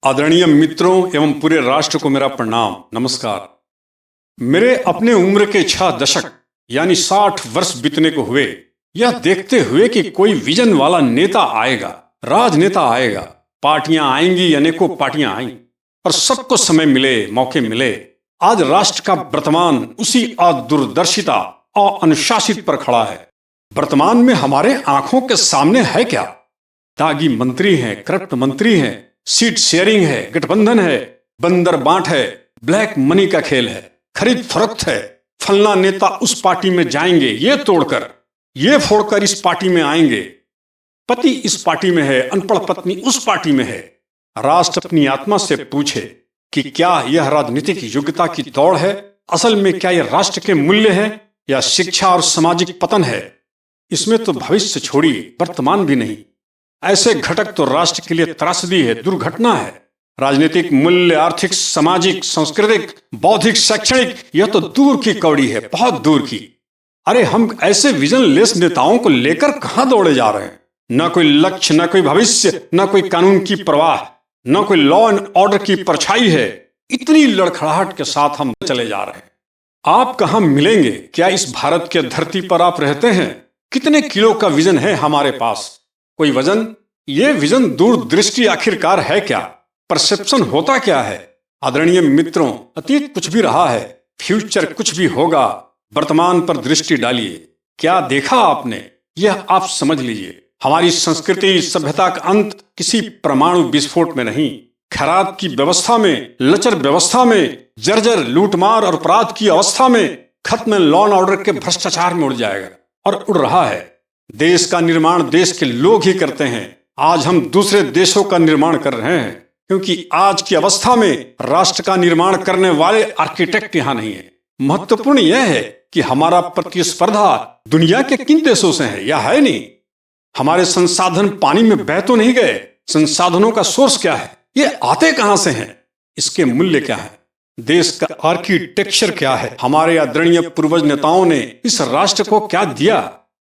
आदरणीय मित्रों एवं पूरे राष्ट्र को मेरा प्रणाम, नमस्कार। मेरे अपने उम्र के 6 दशक यानी 60 वर्ष बीतने को हुए, यह देखते हुए कि कोई विजन वाला नेता आएगा, राजनेता आएगा, पार्टियां आएंगी, अनेकों पार्टियां आएंगी, पर सबको समय मिले, मौके मिले। आज राष्ट्र का वर्तमान उसी अदूरदर्शिता और अनुशासित पर खड़ा है। वर्तमान में हमारे आंखों के सामने है क्या? दागी मंत्री हैं, करप्ट मंत्री हैं, सीट शेयरिंग है, गठबंधन है, बंदर बांट है, ब्लैक मनी का खेल है, खरीद फरोख्त है। फलना नेता उस पार्टी में जाएंगे, ये तोड़कर, ये फोड़कर इस पार्टी में आएंगे। पति इस पार्टी में है, अनपढ़ पत्नी उस पार्टी में है। राष्ट्र अपनी आत्मा से पूछे कि क्या यह राजनीतिक योग्यता की दौड़ है? असल में क्या यह राष्ट्र के मूल्य है या शिक्षा और सामाजिक पतन है? इसमें तो भविष्य छोड़िए, वर्तमान भी नहीं। ऐसे घटक तो राष्ट्र के लिए त्रासदी है, दुर्घटना है। राजनीतिक मूल्य, आर्थिक, सामाजिक, सांस्कृतिक, बौद्धिक, शैक्षणिक, यह तो दूर की कौड़ी है, बहुत दूर की। अरे हम ऐसे विजनलेस नेताओं को लेकर कहां दौड़े जा रहे हैं? न कोई लक्ष्य, न कोई भविष्य, न कोई कानून की परवाह, न कोई लॉ एंड ऑर्डर की परछाई है। इतनी लड़खड़ाहट के साथ हम चले जा रहे हैं। आप कहां मिलेंगे? क्या इस भारत के धरती पर आप रहते हैं? कितने किलो का विजन है हमारे पास? कोई वजन? ये विजन दूरदृष्टि आखिरकार है क्या? परसेप्शन होता क्या है? आदरणीय मित्रों, अतीत कुछ भी रहा है, फ्यूचर कुछ भी होगा। वर्तमान पर दृष्टि डालिए। क्या देखा आपने? यह आप समझ लीजिए। हमारी संस्कृति, सभ्यता का अंत किसी परमाणु विस्फोट में नहीं, खैरात की व्यवस्था में, लचर व्यवस्था में, जर्जर लूटमार और अपराध की अवस्था में, खत्म लॉ एंड ऑर्डर के भ्रष्टाचार में उड़ जाएगा और उड़ रहा है। देश का निर्माण देश के लोग ही करते हैं। आज हम दूसरे देशों का निर्माण कर रहे हैं, क्योंकि आज की अवस्था में राष्ट्र का निर्माण करने वाले आर्किटेक्ट यहाँ नहीं है। महत्वपूर्ण यह है कि हमारा प्रतिस्पर्धा दुनिया के किन देशों से है या है नहीं। हमारे संसाधन पानी में बह तो नहीं गए। संसाधनों का सोर्स क्या है? ये आते कहां से हैं? इसके मूल्य क्या है? देश का आर्किटेक्चर क्या है? हमारे आदरणीय पूर्वज नेताओं ने इस राष्ट्र को क्या दिया?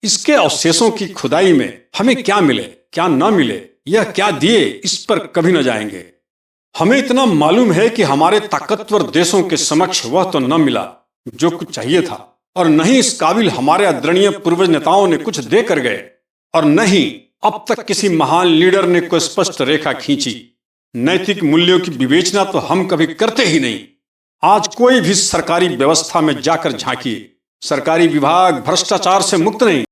इसके अवशेषों की खुदाई में हमें क्या मिले, क्या न मिले, यह क्या दिए, इस पर कभी न जाएंगे। हमें इतना मालूम है कि हमारे ताकतवर देशों के समक्ष वह तो न मिला जो कुछ चाहिए था, और न ही इस काबिल हमारे आदरणीय पूर्वज नेताओं ने कुछ दे कर गए, और न ही अब तक किसी महान लीडर ने कोई स्पष्ट रेखा खींची। नैतिक मूल्यों की विवेचना तो हम कभी करते ही नहीं। आज कोई भी सरकारी व्यवस्था में जाकर झांकिए, सरकारी विभाग भ्रष्टाचार से मुक्त नहीं।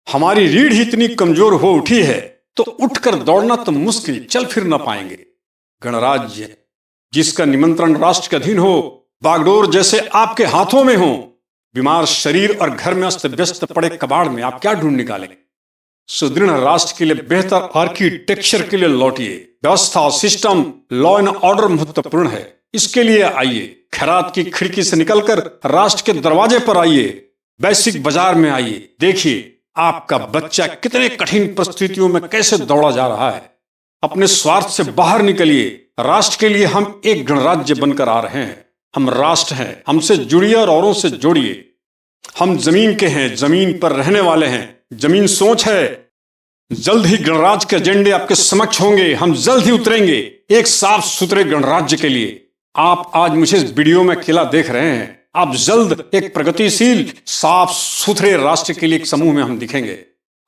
हमारी रीढ़ ही इतनी कमजोर हो उठी है तो उठकर दौड़ना तो मुश्किल, चल फिर न पाएंगे। गणराज्य जिसका निमंत्रण राष्ट्र के अधीन हो, बागडोर जैसे आपके हाथों में हो, बीमार शरीर और घर में अस्त व्यस्त पड़े कबाड़ में आप क्या ढूंढ निकालेंगे? सुदृढ़ राष्ट्र के लिए बेहतर आर्किटेक्चर के लिए लौटिए। व्यवस्था, सिस्टम, लॉ एंड ऑर्डर महत्वपूर्ण है। इसके लिए आइए, खैरात की खिड़की से निकलकर राष्ट्र के दरवाजे पर आइए, वैश्विक बाजार में आइए। देखिए आपका बच्चा कितने कठिन परिस्थितियों में कैसे दौड़ा जा रहा है। अपने स्वार्थ से बाहर निकलिए। राष्ट्र के लिए हम एक गणराज्य बनकर आ रहे हैं। हम राष्ट्र हैं, हमसे जुड़िए और औरों से जोड़िए। हम जमीन के हैं, जमीन पर रहने वाले हैं। जमीन सोच है। जल्द ही गणराज्य के एजेंडे आपके समक्ष होंगे। हम जल्द ही उतरेंगे एक साफ सुथरे गणराज्य के लिए। आप आज मुझे इस वीडियो में अकेला देख रहे हैं। आप जल्द एक प्रगतिशील, साफ सुथरे राष्ट्र के लिए एक समूह में हम दिखेंगे।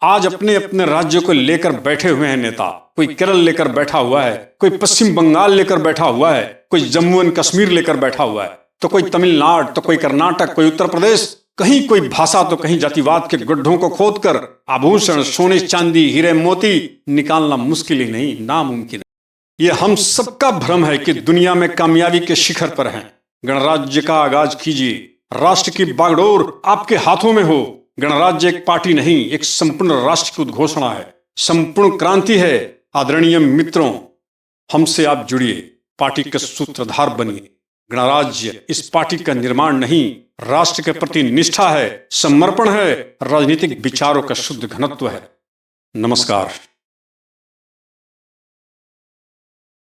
आज अपने अपने राज्यों को लेकर बैठे हुए हैं नेता। कोई केरल लेकर बैठा हुआ है, कोई पश्चिम बंगाल लेकर बैठा हुआ है, कोई जम्मू एंड कश्मीर लेकर बैठा हुआ है, तो कोई तमिलनाडु, तो कोई कर्नाटक, कोई उत्तर प्रदेश। कहीं कोई भाषा तो कहीं जातिवाद के गड्ढों को खोदकर आभूषण, सोने चांदी, हीरे मोती निकालना मुश्किल ही नहीं, नामुमकिन है। ये हम सबका भ्रम है कि दुनिया में कामयाबी के शिखर पर हैं। गणराज्य का आगाज कीजिए। राष्ट्र की बागडोर आपके हाथों में हो। गणराज्य एक पार्टी नहीं, एक संपूर्ण राष्ट्र की उद्घोषणा है, संपूर्ण क्रांति है। आदरणीय मित्रों, हमसे आप जुड़िए, पार्टी के सूत्रधार बनिए। गणराज्य इस पार्टी का निर्माण नहीं, राष्ट्र के प्रति निष्ठा है, समर्पण है, राजनीतिक विचारों का शुद्ध घनत्व है। नमस्कार।